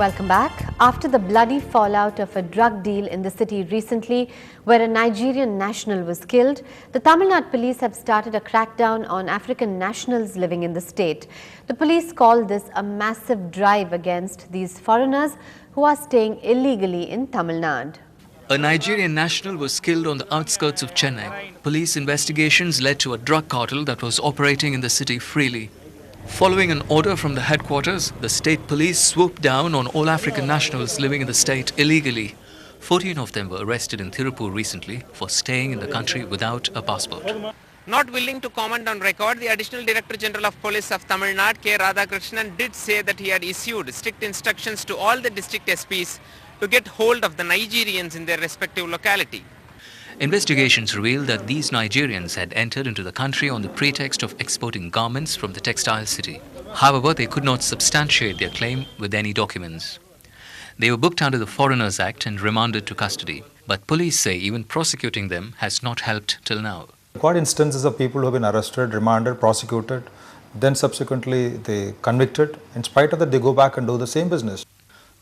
Welcome back. After the bloody fallout of a drug deal in the city recently, where a Nigerian national was killed, the Tamil Nadu police have started a crackdown on African nationals living in the state. The police call this a massive drive against these foreigners who are staying illegally in Tamil Nadu. A Nigerian national was killed on the outskirts of Chennai. Police investigations led to a drug cartel that was operating in the city freely. Following an order from the headquarters, the state police swooped down on all African nationals living in the state illegally. 14 of them were arrested in Tirupur recently for staying in the country without a passport. Not willing to comment on record, the Additional Director General of Police of Tamil Nadu, K. Radhakrishnan, did say that he had issued strict instructions to all the district SPs to get hold of the Nigerians in their respective locality. Investigations revealed that these Nigerians had entered into the country on the pretext of exporting garments from the textile city. However, they could not substantiate their claim with any documents. They were booked under the Foreigners Act and remanded to custody. But police say even prosecuting them has not helped till now. Got instances of people who have been arrested, remanded, prosecuted, then subsequently they convicted. In spite of that, they go back and do the same business.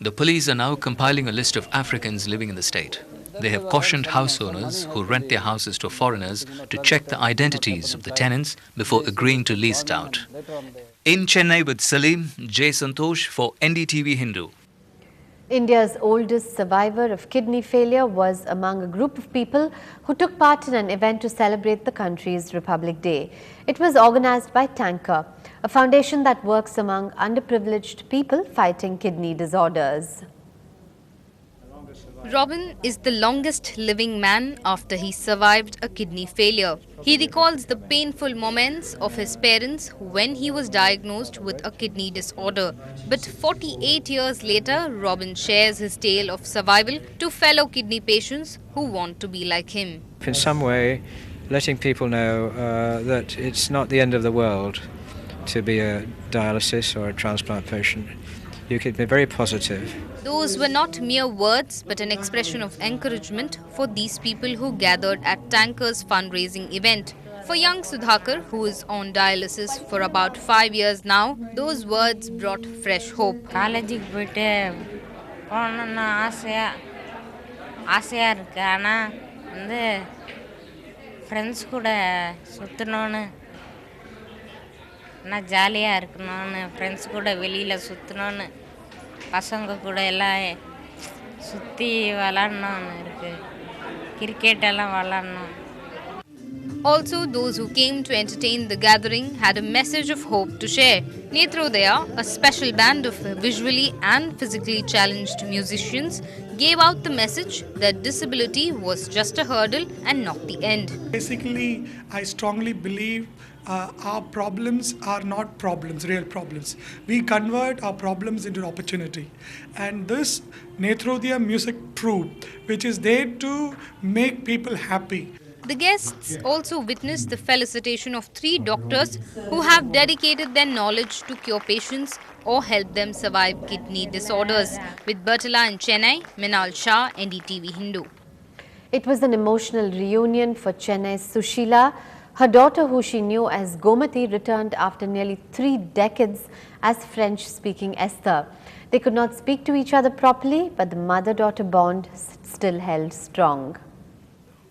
The police are now compiling a list of Africans living in the state. They have cautioned house owners who rent their houses to foreigners to check the identities of the tenants before agreeing to lease it out. In Chennai with Salim, J. Santosh for Ndtv-Hindu. India's oldest survivor of kidney failure was among a group of people who took part in an event to celebrate the country's Republic Day. It was organized by Tanker, a foundation that works among underprivileged people fighting kidney disorders. Robin is the longest living man after he survived a kidney failure. He recalls the painful moments of his parents when he was diagnosed with a kidney disorder. But 48 years later, Robin shares his tale of survival to fellow kidney patients who want to be like him. In some way, letting people know that it's not the end of the world to be a dialysis or a transplant patient. You can be very positive. Those were not mere words, but an expression of encouragement for these people who gathered at Tanker's fundraising event. For young Sudhakar, who is on dialysis for about 5 years now, those words brought fresh hope. பசங்க கூட எல்லாம் சுத்தி விளையாடணும் இருக்கு cricket எல்லாம் விளையாடணும். Also, those who came to entertain the gathering had a message of hope to share. Netrodaya, a special band of visually and physically challenged musicians, gave out the message that disability was just a hurdle and not the end. Basically, I strongly believe our problems are not problems, real problems. We convert our problems into opportunity. And this Netrodaya music troupe, which is there to make people happy. The guests also witnessed the felicitation of 3 doctors who have dedicated their knowledge to cure patients or help them survive kidney disorders. With Bertala in Chennai, Minal Shah, Ndtv-Hindu. It was an emotional reunion for Chennai's Sushila. Her daughter, who she knew as Gomati, returned after nearly 3 decades as French-speaking Esther. They could not speak to each other properly, but the mother-daughter bond still held strong.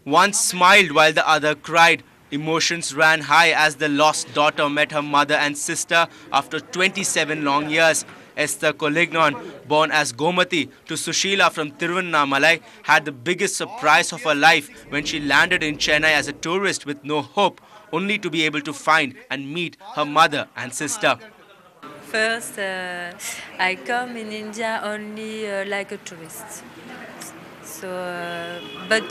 One smiled while the other cried. Emotions ran high as the lost daughter met her mother and sister after 27 long years. Esther Collignon, born as Gomati to Sushila from Tiruvannamalai, had the biggest surprise of her life when she landed in Chennai as a tourist with no hope, only to be able to find and meet her mother and sister. First, I come in India only like a tourist. So, but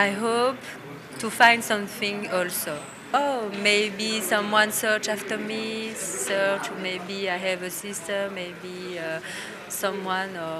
I hope to find something also. Oh, maybe someone search after me, maybe I have a sister, maybe someone, or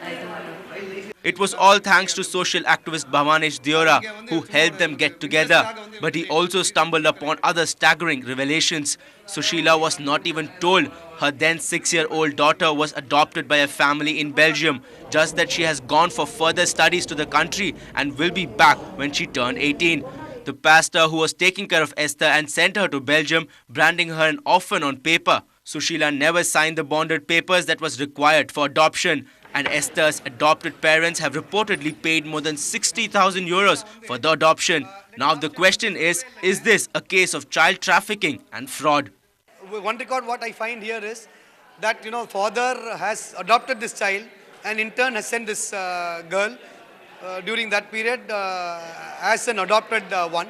I don't know. It was all thanks to social activist Bhavanesh Diora, who helped them get together. But he also stumbled upon other staggering revelations. Sushila was not even told her then 6-year-old daughter was adopted by a family in Belgium, just that she has gone for further studies to the country and will be back when she turned 18. The pastor who was taking care of Esther and sent her to Belgium, branding her an orphan on paper, Sushila never signed the bonded papers that was required for adoption, and Esther's adopted parents have reportedly paid more than 60,000 euros for the adoption. Now the question is this a case of child trafficking and fraud? One record what I find here is that, father has adopted this child and in turn has sent this girl during that period as an adopted one.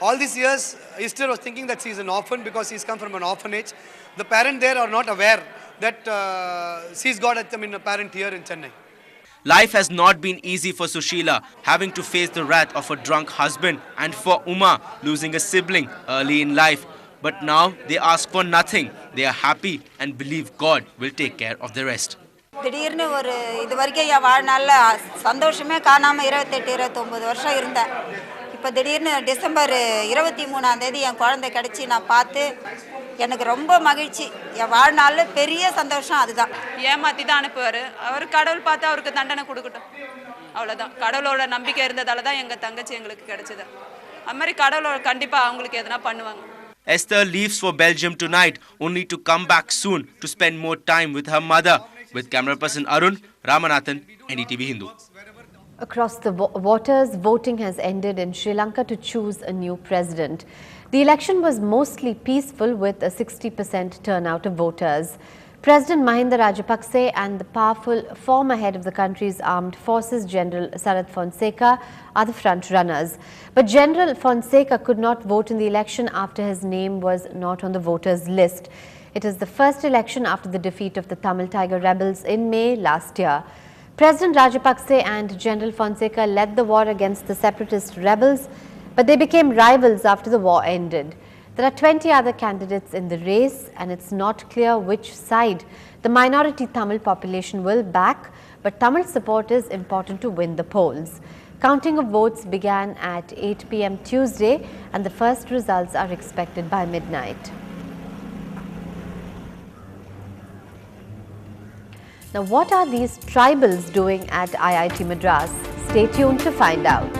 All these years, Esther was thinking that she is an orphan because she's come from an orphanage. The parents there are not aware that she's got a parent here in Chennai. Life has not been easy for Sushila, having to face the wrath of a drunk husband, and for Uma, losing a sibling early in life. But now they ask for nothing. They are happy and believe God will take care of the rest. திடீர்னு இது வரைக்கும் என் வாழ்நாளில் சந்தோஷமே காணாமல் 28-29 வருஷம் இருந்தேன். இப்போ திடீர்னு டிசம்பர் 23ஆம் தேதி என் குழந்தை கிடச்சி நான் பார்த்து எனக்கு ரொம்ப மகிழ்ச்சி. என் வாழ்நாளில் பெரிய சந்தோஷம் அதுதான். ஏமாற்றி தான் அனுப்புவார். அவர் கடவுள் பார்த்து அவருக்கு தண்டனை கொடுக்கட்டும், அவ்வளோதான். கடவுளோட நம்பிக்கை இருந்ததால தான் எங்கள் தங்கச்சி எங்களுக்கு கிடைச்சது. அது மாதிரி கடவுளோட கண்டிப்பாக அவங்களுக்கு எதனா பண்ணுவாங்க. Esther leaves for Belgium tonight, only to come back soon to spend more time with her mother. With camera person Arun, Ramanathan, Ndtv-Hindu. Across the waters, voting has ended in Sri Lanka to choose a new president. The election was mostly peaceful with a 60% turnout of voters. President Mahinda Rajapakse and the powerful former head of the country's armed forces, General Sarath Fonseca, are the front runners. But General Fonseca could not vote in the election after his name was not on the voters' list. It is the first election after the defeat of the Tamil Tiger rebels in May last year. President Rajapakse and General Fonseca led the war against the separatist rebels, but they became rivals after the war ended. There are 20 other candidates in the race, and it's not clear which side the minority Tamil population will back, but Tamil support is important to win the polls. Counting of votes began at 8 p.m. Tuesday, and the first results are expected by midnight. Now, what are these tribals doing at IIT Madras? Stay tuned to find out.